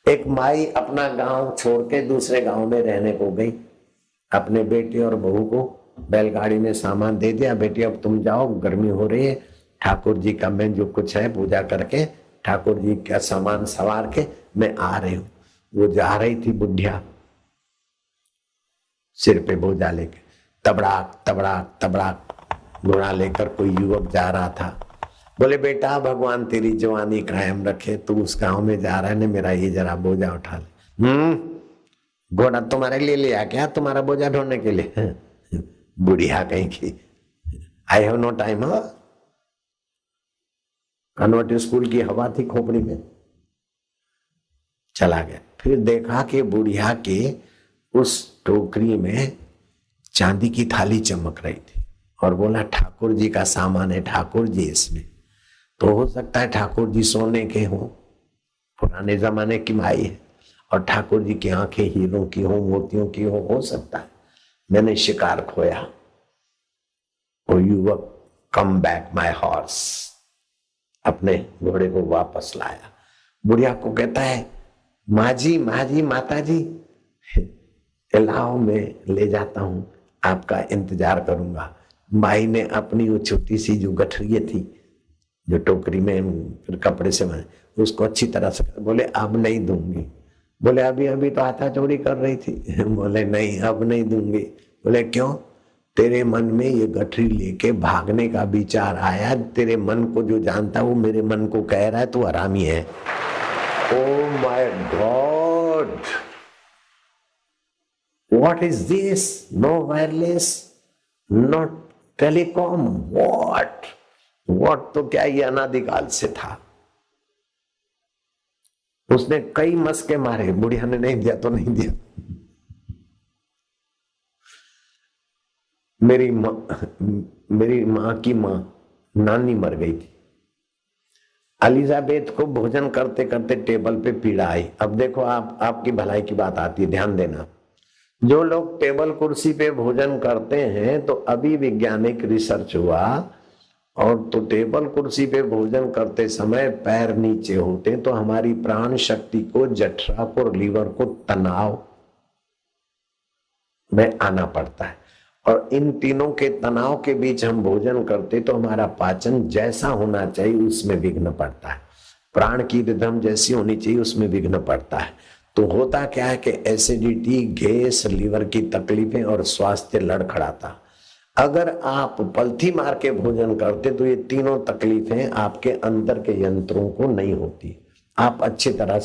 एक माई अपना गांव छोड़ के दूसरे गांव में रहने को गई। अपने बेटे और बहू को बैलगाड़ी में सामान दे दिया, बेटी अब तुम जाओ, गर्मी हो रही है, ठाकुर जी का मैं जो कुछ है पूजा करके ठाकुर जी का सामान सवार के मैं आ रही हूँ। वो जा रही थी बुढ़िया, सिर पे बोझा लेके, तबड़ाक तबड़ाक तबड़ाक घोड़ा लेकर कोई युवक जा रहा था। बोले बेटा भगवान तेरी जवानी कायम रखे, तू उस गांव में जा रहा है ना, मेरा ये जरा बोझा उठा ले। घोड़ा तुम्हारे लिए लिया क्या, तुम्हारा बोझा ढोने के लिए? बुढ़िया कहीं की, I have no time. Convent school की हवा थी खोपड़ी में, चला गया। फिर देखा कि बुढ़िया के उस टोकरी में चांदी की थाली चमक रही थी और बोला ठाकुर जी का सामान है, ठाकुर जी इसमें। तो हो सकता है ठाकुर जी सोने के हों, पुराने जमाने की माई है, और ठाकुर जी की आंखें हीरों की हो, मोतियों की हो सकता है। मैंने शिकार खोया। वो युवक कम बैक माय हॉर्स, अपने घोड़े को वापस लाया। बुढ़िया को कहता है माजी माजी माता जी, लाओ मैं ले जाता हूं, आपका इंतजार करूंगा। माई ने अपनी वो छोटी सी जो गठरी थी जो टोकरी में फिर कपड़े से बने, उसको अच्छी तरह से बोले अब नहीं दूंगी। बोले अभी अभी तो हाथा चोरी कर रही थी। बोले नहीं अब नहीं दूंगी। बोले क्यों? तेरे मन में ये गठरी लेके भागने का विचार आया, तेरे मन को जो जानता वो मेरे मन को कह रहा है तू हरामी है। Oh my god, what is this? No wireless, not telecom, what what? तो क्या ये अनादिकाल से था। उसने कई मस्के मारे, बुढ़िया ने नहीं दिया तो नहीं दिया। मेरी माँ की माँ नानी मर गई थी। एलिजाबेथ को भोजन करते करते टेबल पे पीड़ा आई। अब देखो आपकी भलाई की बात आती है, ध्यान देना। जो लोग टेबल कुर्सी पे भोजन करते हैं, तो अभी वैज्ञानिक रिसर्च हुआ, और तो टेबल कुर्सी पे भोजन करते समय पैर नीचे होते तो हमारी प्राण शक्ति को, जठरा को और लीवर को तनाव में आना पड़ता है। और इन तीनों के तनाव के बीच हम भोजन करते तो हमारा पाचन जैसा होना चाहिए उसमें विघ्न पड़ता है, प्राण की रिदम जैसी होनी चाहिए उसमें विघ्न पड़ता है। तो होता क्या है कि एसिडिटी, गैस, लीवर की तकलीफें और स्वास्थ्य लड़खड़ाता। अगर आप पलथी मार के भोजन करते तो ये तीनों तकलीफें आपके अंदर के यंत्रों को नहीं होती, आप अच्छी तरह